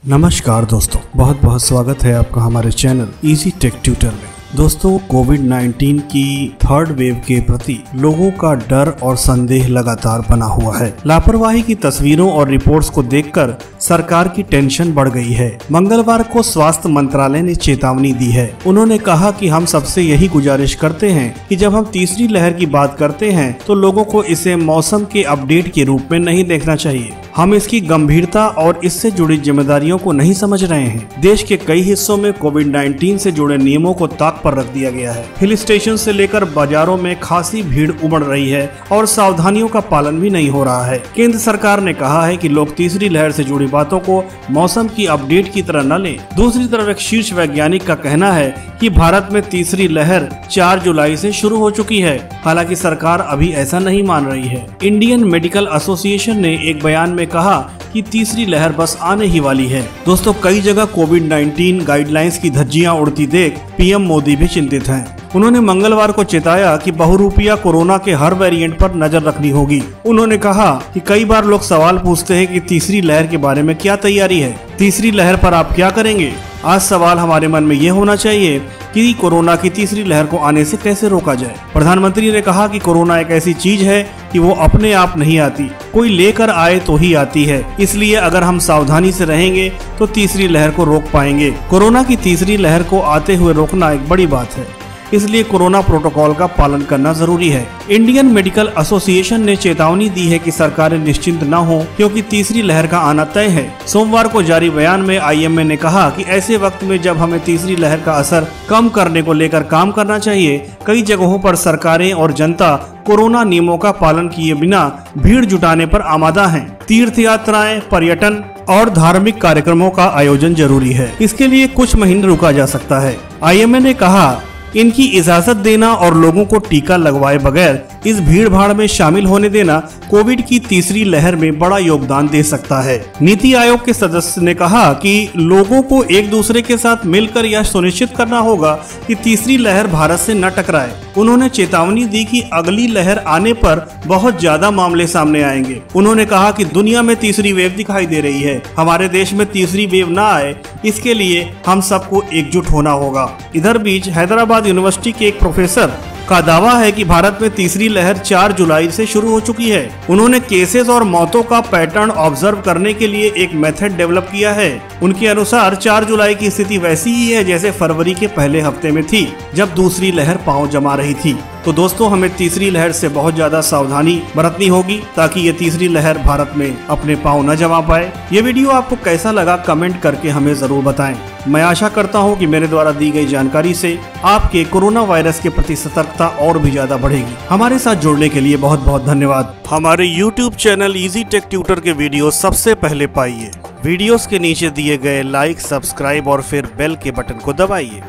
नमस्कार दोस्तों, बहुत बहुत स्वागत है आपका हमारे चैनल इजी टेक ट्यूटर में। दोस्तों, कोविड-19 की थर्ड वेव के प्रति लोगों का डर और संदेह लगातार बना हुआ है। लापरवाही की तस्वीरों और रिपोर्ट्स को देखकर सरकार की टेंशन बढ़ गई है। मंगलवार को स्वास्थ्य मंत्रालय ने चेतावनी दी है। उन्होंने कहा कि हम सबसे यही गुजारिश करते हैं कि जब हम तीसरी लहर की बात करते हैं तो लोगों को इसे मौसम के अपडेट के रूप में नहीं देखना चाहिए। हम इसकी गंभीरता और इससे जुड़ी जिम्मेदारियों को नहीं समझ रहे हैं। देश के कई हिस्सों में कोविड-19 से जुड़े नियमों को ताक पर रख दिया गया है। हिल स्टेशन से लेकर बाजारों में खासी भीड़ उमड़ रही है और सावधानियों का पालन भी नहीं हो रहा है। केंद्र सरकार ने कहा है कि लोग तीसरी लहर से जुड़ी बातों को मौसम की अपडेट की तरह न लें। दूसरी तरफ एक शीर्ष वैज्ञानिक का कहना है कि भारत में तीसरी लहर 4 जुलाई से शुरू हो चुकी है। हालांकि सरकार अभी ऐसा नहीं मान रही है। इंडियन मेडिकल एसोसिएशन ने एक बयान में कहा कि तीसरी लहर बस आने ही वाली है। दोस्तों, कई जगह कोविड-19 गाइडलाइंस की धज्जियां उड़ती देख पीएम मोदी भी चिंतित हैं। उन्होंने मंगलवार को चेताया कि बहुरूपिया कोरोना के हर वेरिएंट पर नजर रखनी होगी। उन्होंने कहा कि कई बार लोग सवाल पूछते हैं कि तीसरी लहर के बारे में क्या तैयारी है, तीसरी लहर पर आप क्या करेंगे। आज सवाल हमारे मन में ये होना चाहिए कि कोरोना की तीसरी लहर को आने से कैसे रोका जाए। प्रधानमंत्री ने कहा कि कोरोना एक ऐसी चीज है कि वो अपने आप नहीं आती, कोई लेकर आए तो ही आती है। इसलिए अगर हम सावधानी से रहेंगे तो तीसरी लहर को रोक पाएंगे। कोरोना की तीसरी लहर को आते हुए रोकना एक बड़ी बात है, इसलिए कोरोना प्रोटोकॉल का पालन करना जरूरी है। इंडियन मेडिकल एसोसिएशन ने चेतावनी दी है कि सरकारें निश्चिंत न हो क्योंकि तीसरी लहर का आना तय है। सोमवार को जारी बयान में आईएमए ने कहा कि ऐसे वक्त में जब हमें तीसरी लहर का असर कम करने को लेकर काम करना चाहिए, कई जगहों पर सरकारें और जनता कोरोना नियमों का पालन किए बिना भीड़ जुटाने पर आमादा हैं। तीर्थ यात्राएं, पर्यटन और धार्मिक कार्यक्रमों का आयोजन जरूरी है। इसके लिए कुछ महीने रुका जा सकता है। आईएमए ने कहा इनकी इजाजत देना और लोगों को टीका लगवाए बगैर इस भीड़ भाड़ में शामिल होने देना कोविड की तीसरी लहर में बड़ा योगदान दे सकता है। नीति आयोग के सदस्य ने कहा कि लोगों को एक दूसरे के साथ मिलकर यह सुनिश्चित करना होगा कि तीसरी लहर भारत से न टकराए। उन्होंने चेतावनी दी कि अगली लहर आने पर बहुत ज्यादा मामले सामने आएंगे। उन्होंने कहा कि दुनिया में तीसरी वेव दिखाई दे रही है, हमारे देश में तीसरी वेव न आए इसके लिए हम सबको एकजुट होना होगा। इधर बीच हैदराबाद यूनिवर्सिटी के एक प्रोफेसर का दावा है कि भारत में तीसरी लहर 4 जुलाई से शुरू हो चुकी है। उन्होंने केसेस और मौतों का पैटर्न ऑब्जर्व करने के लिए एक मेथड डेवलप किया है। उनके अनुसार 4 जुलाई की स्थिति वैसी ही है जैसे फरवरी के पहले हफ्ते में थी, जब दूसरी लहर पांव जमा रही थी। तो दोस्तों, हमें तीसरी लहर से बहुत ज्यादा सावधानी बरतनी होगी ताकि ये तीसरी लहर भारत में अपने पांव न जमा पाए। ये वीडियो आपको कैसा लगा कमेंट करके हमें जरूर बताएं। मैं आशा करता हूं कि मेरे द्वारा दी गई जानकारी से आपके कोरोना वायरस के प्रति सतर्कता और भी ज्यादा बढ़ेगी। हमारे साथ जुड़ने के लिए बहुत बहुत धन्यवाद। हमारे YouTube channel easy tech tutor के वीडियो सबसे पहले पाइए। वीडियोस के नीचे दिए गए लाइक, सब्सक्राइब और फिर बेल के बटन को दबाइए।